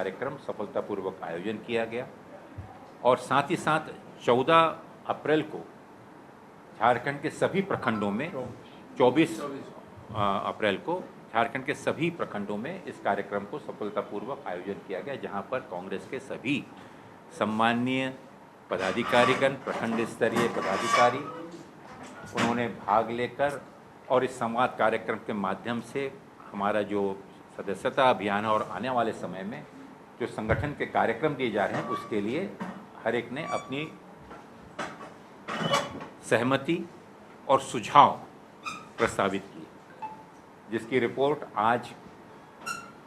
कार्यक्रम सफलतापूर्वक आयोजन किया गया और साथ ही साथ 14 अप्रैल को झारखंड के सभी प्रखंडों में 24 अप्रैल को झारखंड के सभी प्रखंडों में इस कार्यक्रम को सफलतापूर्वक आयोजन किया गया, जहां पर कांग्रेस के सभी सम्माननीय पदाधिकारीगण, प्रखंड स्तरीय पदाधिकारी, उन्होंने भाग लेकर और इस संवाद कार्यक्रम के माध्यम से हमारा जो सदस्यता अभियान है और आने वाले समय में जो संगठन के कार्यक्रम दिए जा रहे हैं उसके लिए हर एक ने अपनी सहमति और सुझाव प्रस्तावित किए, जिसकी रिपोर्ट आज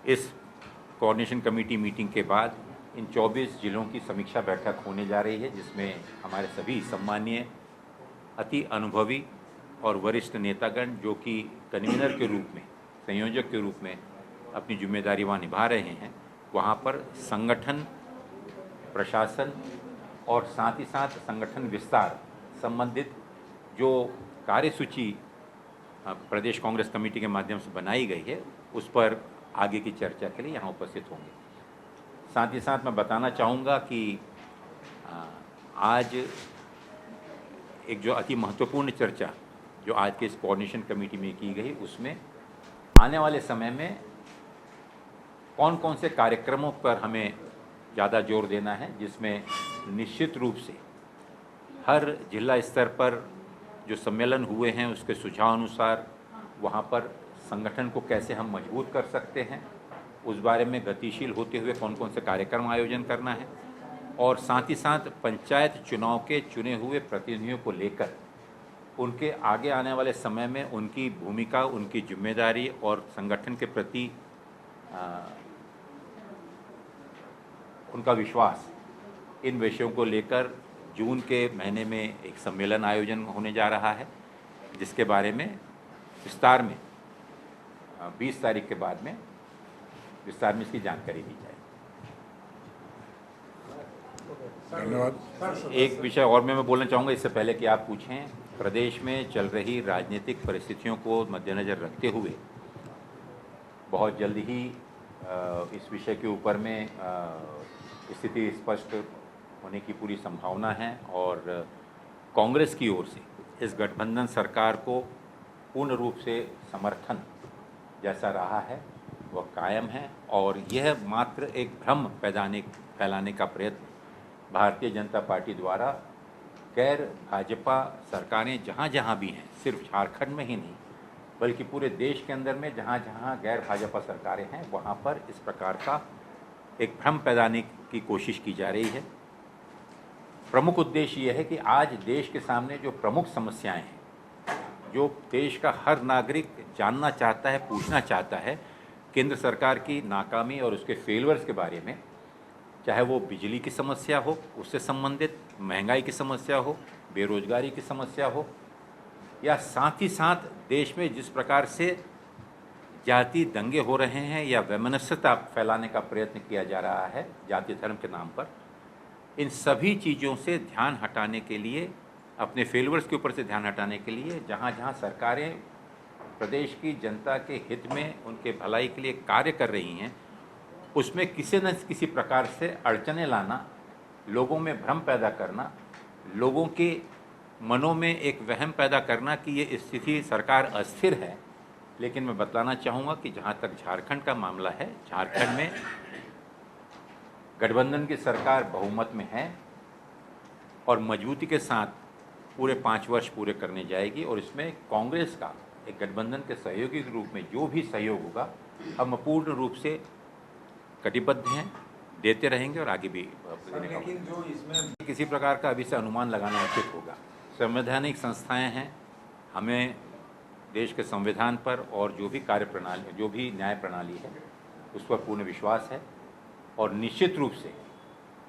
इस कोऑर्डिनेशन कमेटी मीटिंग के बाद इन 24 जिलों की समीक्षा बैठक होने जा रही है, जिसमें हमारे सभी सम्मानीय अति अनुभवी और वरिष्ठ नेतागण जो कि कन्वीनर के रूप में, संयोजक के रूप में अपनी जिम्मेदारी वहाँ निभा रहे हैं, वहाँ पर संगठन, प्रशासन और साथ ही साथ संगठन विस्तार संबंधित जो कार्यसूची प्रदेश कांग्रेस कमेटी के माध्यम से बनाई गई है उस पर आगे की चर्चा के लिए यहाँ उपस्थित होंगे। साथ ही साथ मैं बताना चाहूँगा कि आज एक जो अति महत्वपूर्ण चर्चा जो आज के इस कोऑर्डिनेशन कमेटी में की गई, उसमें आने वाले समय में कौन कौन से कार्यक्रमों पर हमें ज़्यादा जोर देना है, जिसमें निश्चित रूप से हर जिला स्तर पर जो सम्मेलन हुए हैं उसके सुझाव अनुसार वहाँ पर संगठन को कैसे हम मजबूत कर सकते हैं, उस बारे में गतिशील होते हुए कौन कौन से कार्यक्रम आयोजन करना है, और साथ ही साथ पंचायत चुनाव के चुने हुए प्रतिनिधियों को लेकर उनके आगे आने वाले समय में उनकी भूमिका, उनकी जिम्मेदारी और संगठन के प्रति उनका विश्वास, इन विषयों को लेकर जून के महीने में एक सम्मेलन आयोजन होने जा रहा है, जिसके बारे में विस्तार में 20 तारीख के बाद में विस्तार में इसकी जानकारी दी जाए। धन्यवाद। एक विषय और मैं बोलना चाहूँगा इससे पहले कि आप पूछें। प्रदेश में चल रही राजनीतिक परिस्थितियों को मद्देनज़र रखते हुए बहुत जल्द ही इस विषय के ऊपर में स्थिति स्पष्ट होने की पूरी संभावना है और कांग्रेस की ओर से इस गठबंधन सरकार को पूर्ण रूप से समर्थन जैसा रहा है वह कायम है और यह मात्र एक भ्रम फैलाने का प्रयत्न भारतीय जनता पार्टी द्वारा गैर भाजपा सरकारें जहाँ जहाँ भी हैं, सिर्फ झारखंड में ही नहीं बल्कि पूरे देश के अंदर में जहाँ जहाँ गैर भाजपा सरकारें हैं वहाँ पर इस प्रकार का एक भ्रम फैलाने की कोशिश की जा रही है। प्रमुख उद्देश्य यह है कि आज देश के सामने जो प्रमुख समस्याएं हैं, जो देश का हर नागरिक जानना चाहता है, पूछना चाहता है, केंद्र सरकार की नाकामी और उसके फेलियर्स के बारे में, चाहे वो बिजली की समस्या हो, उससे संबंधित महंगाई की समस्या हो, बेरोजगारी की समस्या हो, या साथ ही साथ देश में जिस प्रकार से जाति दंगे हो रहे हैं या वैमनस्यता फैलाने का प्रयत्न किया जा रहा है जाति धर्म के नाम पर, इन सभी चीज़ों से ध्यान हटाने के लिए, अपने फेलियर्स के ऊपर से ध्यान हटाने के लिए जहाँ जहाँ सरकारें प्रदेश की जनता के हित में, उनके भलाई के लिए कार्य कर रही हैं, उसमें किसी न किसी प्रकार से अड़चने लाना, लोगों में भ्रम पैदा करना, लोगों के मनों में एक वहम पैदा करना कि ये स्थिति सरकार अस्थिर है। लेकिन मैं बतलाना चाहूँगा कि जहाँ तक झारखंड का मामला है, झारखंड में गठबंधन की सरकार बहुमत में है और मजबूती के साथ पूरे 5 वर्ष पूरे करने जाएगी और इसमें कांग्रेस का एक गठबंधन के सहयोगी के रूप में जो भी सहयोग होगा हम पूर्ण रूप से कटिबद्ध हैं, देते रहेंगे और आगे भी देने का। लेकिन जो इसमें किसी प्रकार का अभी से अनुमान लगाना उचित होगा। संवैधानिक संस्थाएं हैं, हमें देश के संविधान पर और जो भी कार्य प्रणाली, जो भी न्याय प्रणाली है उस पर पूर्ण विश्वास है और निश्चित रूप से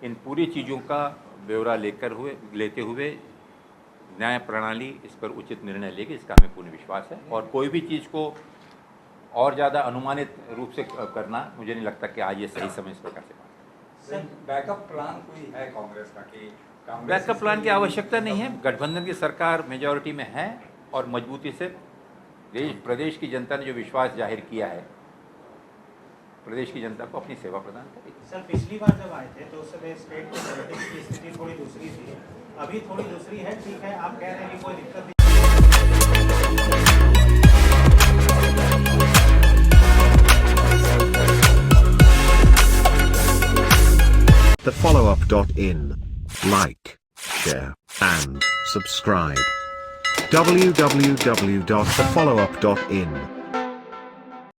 इन पूरी चीज़ों का ब्यौरा लेते हुए न्याय प्रणाली इस पर उचित निर्णय लेगी, इसका हमें पूर्ण विश्वास है। और कोई भी चीज़ को और ज़्यादा अनुमानित रूप से करना मुझे नहीं लगता कि आज ये सही समय इस प्रकार से। बैकअप प्लान कोई है कांग्रेस का कि बैकअप प्लान की आवश्यकता नहीं है। गठबंधन की सरकार मेजॉरिटी में है और मजबूती से प्रदेश की जनता ने जो विश्वास जाहिर किया है प्रदेश की जनता को अपनी सेवा प्रदान करेगी। सर पिछली बार जब आए थे तो उस समय स्टेट की पॉलिटिक्स की स्थिति थोड़ी दूसरी थी, अभी थोड़ी दूसरी है, ठीक है, आप कह रहे हैं कि कोई दिक्कत नहीं। The followup.in. Like, share, and subscribe. www.thefollowup.in